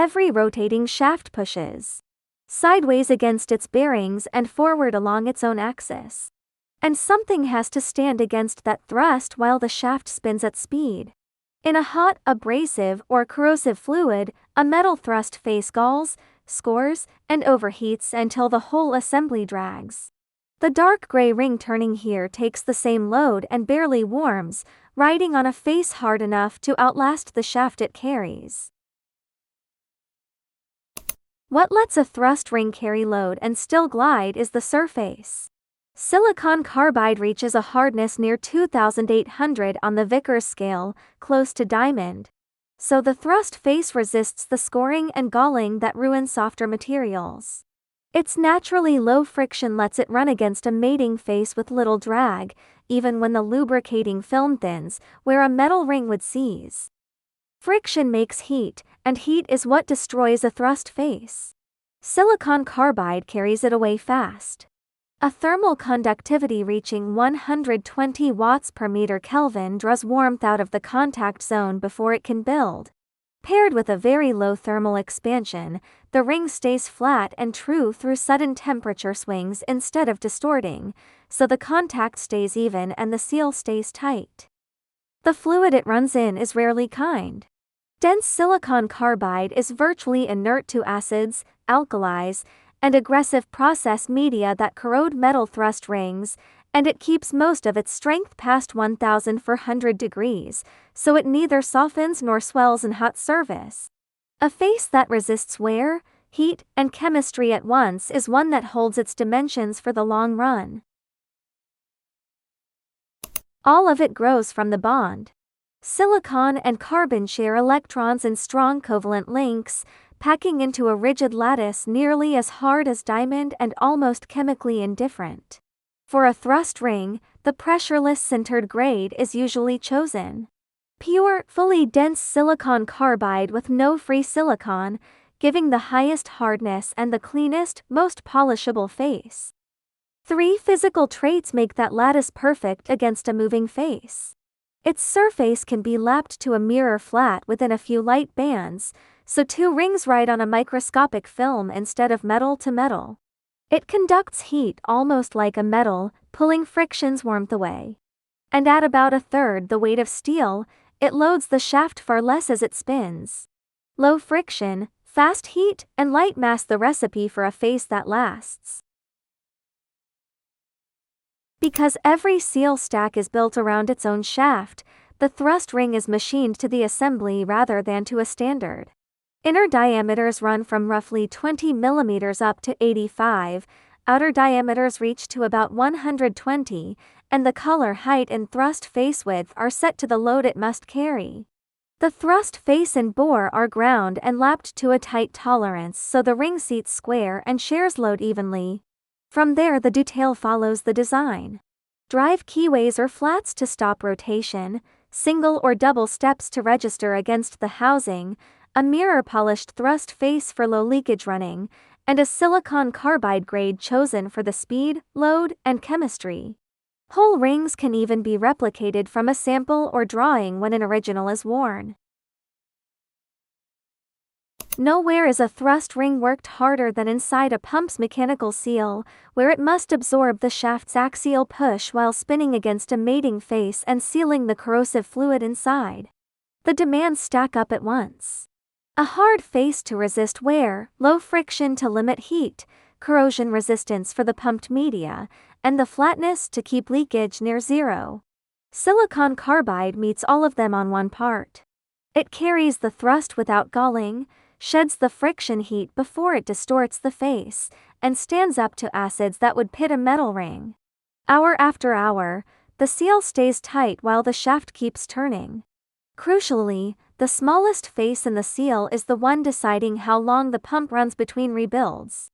Every rotating shaft pushes sideways against its bearings and forward along its own axis. And something has to stand against that thrust while the shaft spins at speed. In a hot, abrasive, or corrosive fluid, a metal thrust face galls, scores, and overheats until the whole assembly drags. The dark gray ring turning here takes the same load and barely warms, riding on a face hard enough to outlast the shaft it carries. What lets a thrust ring carry load and still glide is the surface. Silicon carbide reaches a hardness near 2800 on the Vickers scale, close to diamond. So the thrust face resists the scoring and galling that ruin softer materials. Its naturally low friction lets it run against a mating face with little drag, even when the lubricating film thins, where a metal ring would seize. Friction makes heat, and heat is what destroys a thrust face. Silicon carbide carries it away fast. A thermal conductivity reaching 120 watts per meter Kelvin draws warmth out of the contact zone before it can build. Paired with a very low thermal expansion, the ring stays flat and true through sudden temperature swings instead of distorting, so the contact stays even and the seal stays tight. The fluid it runs in is rarely kind. Dense silicon carbide is virtually inert to acids, alkalis, and aggressive process media that corrode metal thrust rings, and it keeps most of its strength past 1400 degrees, so it neither softens nor swells in hot service. A face that resists wear, heat, and chemistry at once is one that holds its dimensions for the long run. All of it grows from the bond. Silicon and carbon share electrons in strong covalent links, packing into a rigid lattice nearly as hard as diamond and almost chemically indifferent. For a thrust ring, the pressureless sintered grade is usually chosen. Pure, fully dense silicon carbide with no free silicon, giving the highest hardness and the cleanest, most polishable face. 3 physical traits make that lattice perfect against a moving face. Its surface can be lapped to a mirror flat within a few light bands, so 2 rings ride on a microscopic film instead of metal to metal. It conducts heat almost like a metal, pulling friction's warmth away. And at about a third the weight of steel, it loads the shaft far less as it spins. Low friction, fast heat, and light mass the recipe for a face that lasts. Because every seal stack is built around its own shaft, the thrust ring is machined to the assembly rather than to a standard. Inner diameters run from roughly 20 mm up to 85, outer diameters reach to about 120, and the color, height, and thrust face width are set to the load it must carry. The thrust face and bore are ground and lapped to a tight tolerance so the ring seats square and shares load evenly. From there the detail follows the design. Drive keyways or flats to stop rotation, single or double steps to register against the housing, a mirror-polished thrust face for low leakage running, and a silicon carbide grade chosen for the speed, load, and chemistry. Whole rings can even be replicated from a sample or drawing when an original is worn. Nowhere is a thrust ring worked harder than inside a pump's mechanical seal, where it must absorb the shaft's axial push while spinning against a mating face and sealing the corrosive fluid inside. The demands stack up at once. A hard face to resist wear, low friction to limit heat, corrosion resistance for the pumped media, and the flatness to keep leakage near zero. Silicon carbide meets all of them on one part. It carries the thrust without galling, sheds the friction heat before it distorts the face, and stands up to acids that would pit a metal ring. Hour after hour, the seal stays tight while the shaft keeps turning. Crucially, the smallest face in the seal is the one deciding how long the pump runs between rebuilds.